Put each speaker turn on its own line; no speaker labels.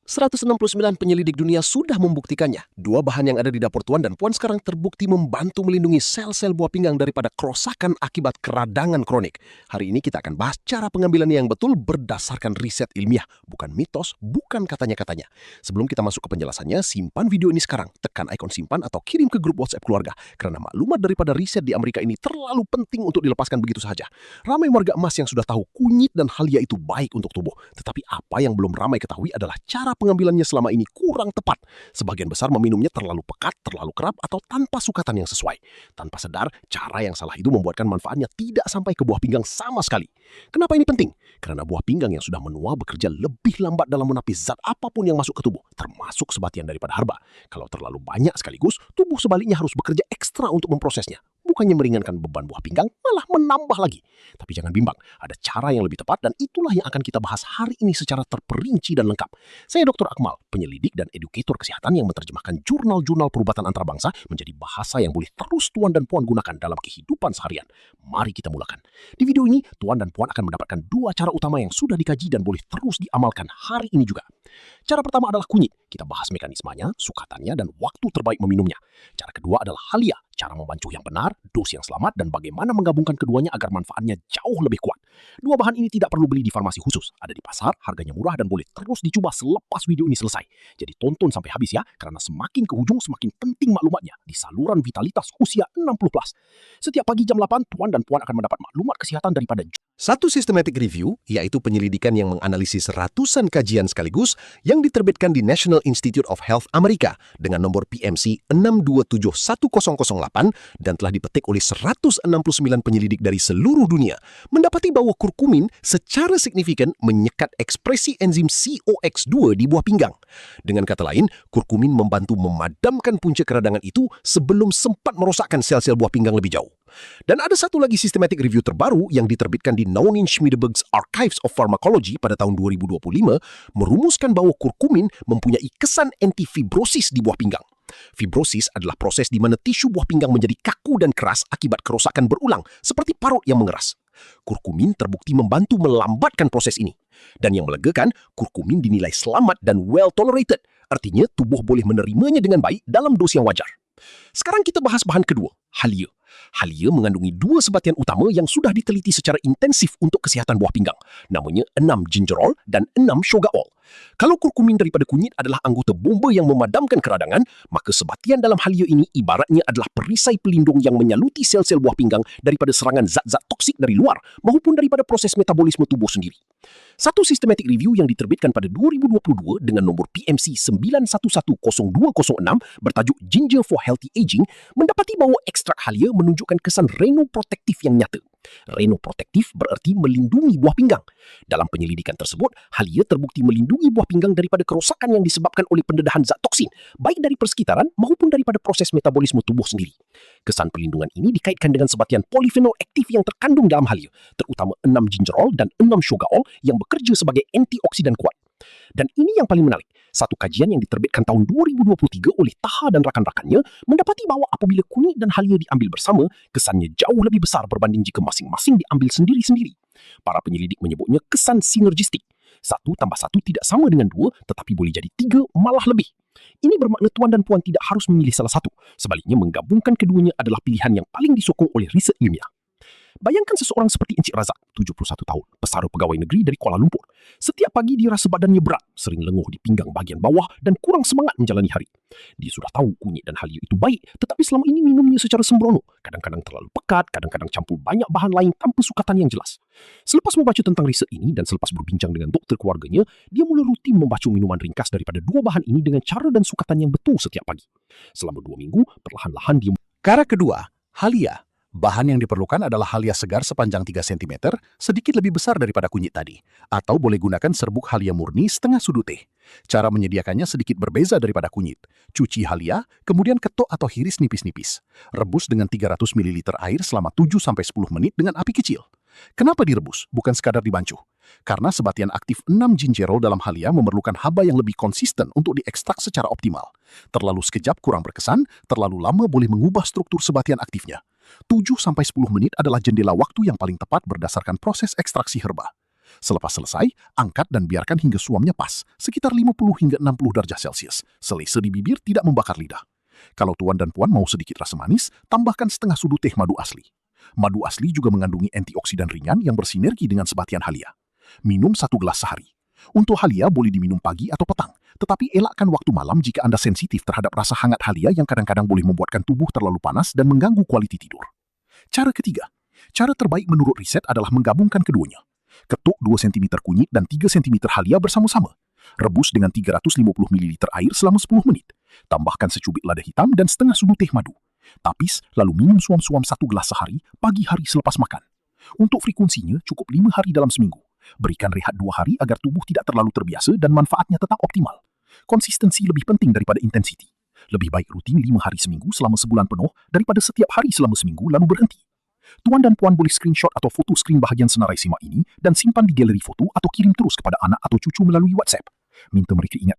169 penyelidik dunia sudah membuktikannya. Dua bahan yang ada di dapur Tuan dan Puan sekarang terbukti membantu melindungi sel-sel buah pinggang daripada kerusakan akibat keradangan kronik. Hari ini kita akan bahas cara pengambilannya yang betul berdasarkan riset ilmiah, bukan mitos, bukan katanya-katanya. Sebelum kita masuk ke penjelasannya, simpan video ini sekarang. Tekan ikon simpan atau kirim ke grup WhatsApp keluarga. Karena maklumat daripada riset di Amerika ini terlalu penting untuk dilepaskan begitu saja. Ramai warga emas yang sudah tahu kunyit dan halia itu baik untuk tubuh. Tetapi apa yang belum ramai ketahui adalah cara pengambilannya selama ini kurang tepat. Sebagian besar meminumnya terlalu pekat, terlalu kerap, atau tanpa sukatan yang sesuai. Tanpa sadar, cara yang salah itu membuatkan manfaatnya tidak sampai ke buah pinggang sama sekali. Kenapa ini penting? Karena buah pinggang yang sudah menua bekerja lebih lambat dalam menapis zat apapun yang masuk ke tubuh, termasuk sebatian daripada herba. Kalau terlalu banyak sekaligus, tubuh sebaliknya harus bekerja ekstra untuk memprosesnya. Bukannya meringankan beban buah pinggang, malah menambah lagi. Tapi jangan bimbang, ada cara yang lebih tepat dan itulah yang akan kita bahas hari ini secara terperinci dan lengkap. Saya Dr. Akmal, penyelidik dan edukator kesehatan yang menerjemahkan jurnal-jurnal perubatan antarabangsa menjadi bahasa yang boleh terus Tuan dan Puan gunakan dalam kehidupan seharian. Mari kita mulakan. Di video ini, Tuan dan Puan akan mendapatkan dua cara utama yang sudah dikaji dan boleh terus diamalkan hari ini juga. Cara pertama adalah kunyit. Kita bahas mekanismenya, sukatannya, dan waktu terbaik meminumnya. Cara kedua adalah halia. Cara membancuh yang benar, dos yang selamat, dan bagaimana menggabungkan keduanya agar manfaatnya jauh lebih kuat. Dua bahan ini tidak perlu beli di farmasi khusus. Ada di pasar, harganya murah dan boleh terus dicoba selepas video ini selesai. Jadi tonton sampai habis ya, karena semakin ke ujung semakin penting maklumatnya di saluran vitalitas usia 60+. Setiap pagi jam 8, Tuan dan Puan akan mendapat maklumat kesehatan daripada satu systematic review, yaitu penyelidikan yang menganalisis ratusan kajian sekaligus yang diterbitkan di National Institute of Health Amerika dengan nomor PMC 6271008 dan telah dipetik oleh 169 penyelidik dari seluruh dunia, mendapati bahwa kurkumin secara signifikan menyekat ekspresi enzim COX-2 di buah pinggang. Dengan kata lain, kurkumin membantu memadamkan punca keradangan itu sebelum sempat merosakkan sel-sel buah pinggang lebih jauh. Dan ada satu lagi systematic review terbaru yang diterbitkan di Naunin-Schmideberg's Archives of Pharmacology pada tahun 2025 merumuskan bahwa kurkumin mempunyai kesan antifibrosis di buah pinggang. Fibrosis adalah proses di mana tisu buah pinggang menjadi kaku dan keras akibat kerosakan berulang, seperti parut yang mengeras. Kurkumin terbukti membantu melambatkan proses ini. Dan yang melegakan, kurkumin dinilai selamat dan well tolerated. Artinya, tubuh boleh menerimanya dengan baik dalam dos yang wajar. Sekarang kita bahas bahan kedua, halia. Halia mengandungi dua sebatian utama yang sudah diteliti secara intensif untuk kesihatan buah pinggang. Namanya 6 gingerol dan 6 shogaol. Kalau kurkumin daripada kunyit adalah anggota bomba yang memadamkan keradangan, maka sebatian dalam halia ini ibaratnya adalah perisai pelindung yang menyaluti sel-sel buah pinggang daripada serangan zat-zat toksik dari luar maupun daripada proses metabolisme tubuh sendiri. Satu systematic review yang diterbitkan pada 2022 dengan nombor PMC 9110206 bertajuk Ginger for Healthy Aging mendapati bahwa ekstrak halia menunjukkan kesan renoprotektif yang nyata. Renoprotektif berarti melindungi buah pinggang. Dalam penyelidikan tersebut, halia terbukti melindungi buah pinggang daripada kerosakan yang disebabkan oleh pendedahan zat toksin, baik dari persekitaran maupun daripada proses metabolisme tubuh sendiri. Kesan pelindungan ini dikaitkan dengan sebatian polifenol aktif yang terkandung dalam halia, terutama 6 gingerol dan 6 shogaol yang bekerja sebagai antioksidan kuat. Dan ini yang paling menarik. Satu kajian yang diterbitkan tahun 2023 oleh Taha dan rakan-rakannya mendapati bahawa apabila kunyit dan halia diambil bersama, kesannya jauh lebih besar berbanding jika masing-masing diambil sendiri-sendiri. Para penyelidik menyebutnya kesan sinergistik. 1 tambah 1 tidak sama dengan 2, tetapi boleh jadi 3 malah lebih. Ini bermakna Tuan dan Puan tidak harus memilih salah satu. Sebaliknya, menggabungkan keduanya adalah pilihan yang paling disokong oleh riset ilmiah. Bayangkan seseorang seperti Encik Razak, 71 tahun, pesara pegawai negeri dari Kuala Lumpur. Setiap pagi dia rasa badannya berat, sering lenguh di pinggang bahagian bawah dan kurang semangat menjalani hari. Dia sudah tahu kunyit dan halia itu baik, tetapi selama ini minumnya secara sembrono. Kadang-kadang terlalu pekat, kadang-kadang campur banyak bahan lain tanpa sukatan yang jelas. Selepas membaca tentang riset ini dan selepas berbincang dengan dokter keluarganya, dia mula rutin membaca minuman ringkas daripada dua bahan ini dengan cara dan sukatan yang betul setiap pagi. Selama 2 minggu, perlahan-lahan dia...
Cara kedua, halia. Bahan yang diperlukan adalah halia segar sepanjang 3 cm, sedikit lebih besar daripada kunyit tadi. Atau boleh gunakan serbuk halia murni setengah sudu teh. Cara menyediakannya sedikit berbeza daripada kunyit. Cuci halia, kemudian ketok atau hiris nipis-nipis. Rebus dengan 300 ml air selama 7-10 menit dengan api kecil. Kenapa direbus, bukan sekadar dibancuh? Karena sebatian aktif 6 gingerol dalam halia memerlukan haba yang lebih konsisten untuk diekstrak secara optimal. Terlalu sekejap kurang berkesan, terlalu lama boleh mengubah struktur sebatian aktifnya. 7-10 menit adalah jendela waktu yang paling tepat berdasarkan proses ekstraksi herba. Selepas selesai, angkat dan biarkan hingga suamnya pas, sekitar 50 hingga 60 derajat Celcius. Selesa di bibir tidak membakar lidah. Kalau tuan dan puan mau sedikit rasa manis, tambahkan setengah sudu teh madu asli. Madu asli juga mengandungi antioksidan ringan yang bersinergi dengan sebatian halia. Minum 1 gelas sehari. Untuk halia boleh diminum pagi atau petang, tetapi elakkan waktu malam jika Anda sensitif terhadap rasa hangat halia yang kadang-kadang boleh membuatkan tubuh terlalu panas dan mengganggu kualiti tidur. Cara ketiga. Cara terbaik menurut riset adalah menggabungkan keduanya. Ketuk 2 cm kunyit dan 3 cm halia bersama-sama. Rebus dengan 350 ml air selama 10 menit. Tambahkan secubit lada hitam dan setengah sudu teh madu. Tapis, lalu minum suam-suam 1 gelas sehari, pagi hari selepas makan. Untuk frekuensinya, cukup 5 hari dalam seminggu. Berikan rehat 2 hari agar tubuh tidak terlalu terbiasa dan manfaatnya tetap optimal. Konsistensi lebih penting daripada intensiti. Lebih baik rutin 5 hari seminggu selama sebulan penuh daripada setiap hari selama seminggu lalu berhenti. Tuan dan puan boleh screenshot atau foto skrin bahagian senarai simak ini dan simpan di galeri foto atau kirim terus kepada anak atau cucu melalui WhatsApp. Minta mereka ingat